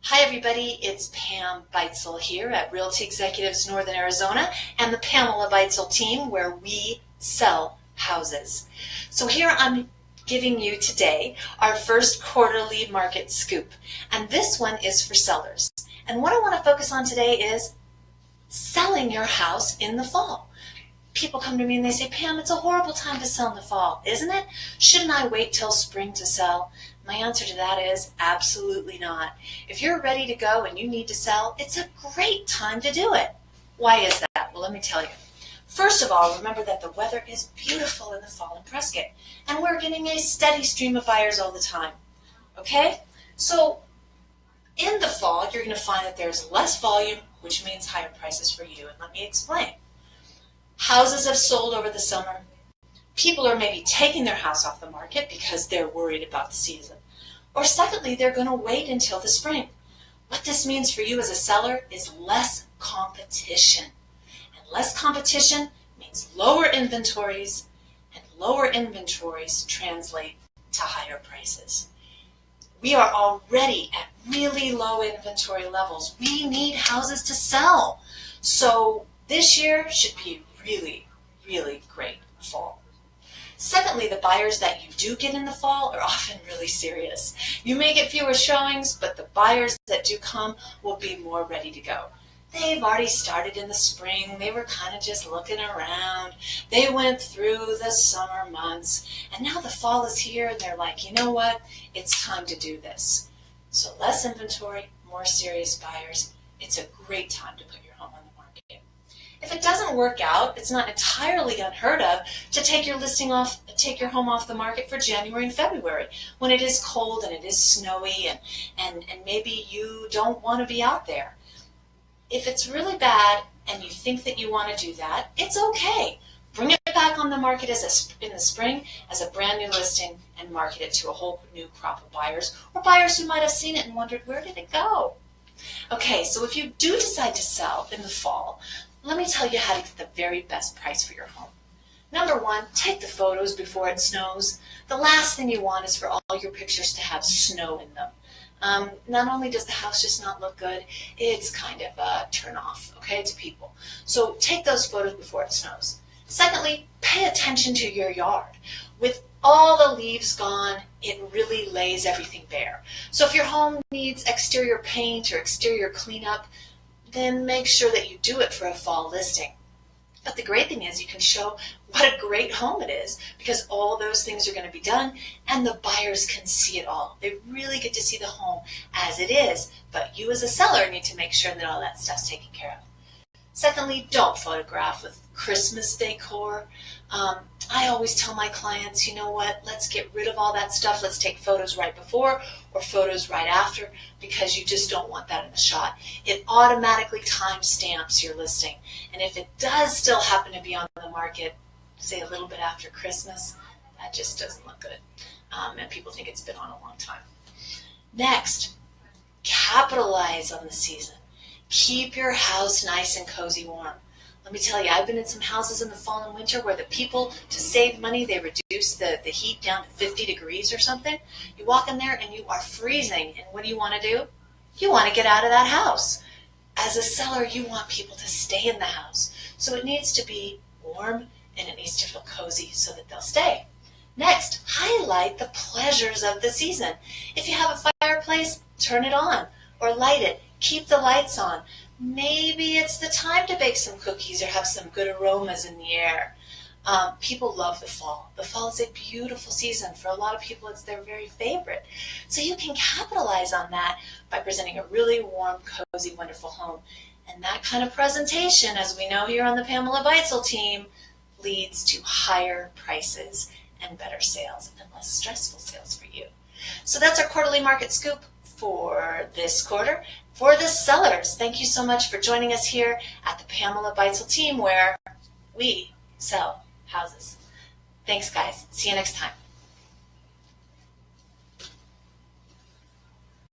Hi everybody, it's Pam Beitzel here at Realty Executives Northern Arizona and the Pamela Beitzel team where we sell houses. So here I'm giving you today our first quarterly market scoop, and this one is for sellers. And what I want to focus on today is selling your house in the fall. People come to me and they say, Pam, it's a horrible time to sell in the fall, isn't it? Shouldn't I wait till spring to sell? My answer to that is absolutely not. If you're ready to go and you need to sell, it's a great time to do it. Why is that? Well, let me tell you. First of all, remember that the weather is beautiful in the fall in Prescott, and we're getting a steady stream of buyers all the time. Okay? So in the fall, you're going to find that there's less volume, which means higher prices for you. And let me explain. Houses have sold over the summer. People are maybe taking their house off the market because they're worried about the season. Or secondly, they're going to wait until the spring. What this means for you as a seller is less competition. And less competition means lower inventories, and lower inventories translate to higher prices. We are already at really low inventory levels. We need houses to sell. So this year should be really, really great fall. Secondly, the buyers that you do get in the fall are often really serious. You may get fewer showings, but the buyers that do come will be more ready to go. They've already started in the spring. They were kind of just looking around. They went through the summer months, and now the fall is here, and they're like, you know what? It's time to do this. So less inventory, more serious buyers. It's a great time to put your home on the market. If it doesn't work out, it's not entirely unheard of to take your home off the market for January and February when it is cold and it is snowy and maybe you don't want to be out there. If it's really bad and you think that you want to do that, it's okay. Bring it back on the market in the spring as a brand new listing and market it to a whole new crop of buyers or buyers who might have seen it and wondered, where did it go? Okay, so if you do decide to sell in the fall, let me tell you how to get the very best price for your home. Number one, take the photos before it snows. The last thing you want is for all your pictures to have snow in them. Not only does the house just not look good, it's kind of a turn off, okay, to people. So take those photos before it snows. Secondly, pay attention to your yard. With all the leaves gone, it really lays everything bare. So if your home needs exterior paint or exterior cleanup, then make sure that you do it for a fall listing. But the great thing is you can show what a great home it is because all those things are going to be done and the buyers can see it all. They really get to see the home as it is, but you as a seller need to make sure that all that stuff's taken care of. Secondly, don't photograph with Christmas decor. I always tell my clients, you know what, let's get rid of all that stuff. Let's take photos right before or photos right after because you just don't want that in the shot. It automatically timestamps your listing. And if it does still happen to be on the market, say a little bit after Christmas, that just doesn't look good. And people think it's been on a long time. Next, capitalize on the season. Keep your house nice and cozy warm. Let me tell you, I've been in some houses in the fall and winter where the people, to save money, they reduce the heat down to 50 degrees or something. You walk in there and you are freezing. And what do you want to do? You want to get out of that house. As a seller, you want people to stay in the house. So it needs to be warm and it needs to feel cozy so that they'll stay. Next, highlight the pleasures of the season. If you have a fireplace, turn it on or light it. Keep the lights on. Maybe it's the time to bake some cookies or have some good aromas in the air. People love the fall. The fall is a beautiful season. For a lot of people, it's their very favorite. So you can capitalize on that by presenting a really warm, cozy, wonderful home. And that kind of presentation, as we know here on the Pamela Beitzel team, leads to higher prices and better sales and less stressful sales for you. So that's our quarterly market scoop for this quarter. For the sellers, thank you so much for joining us here at the Pamela Beitzel team where we sell houses. Thanks, guys. See you next time.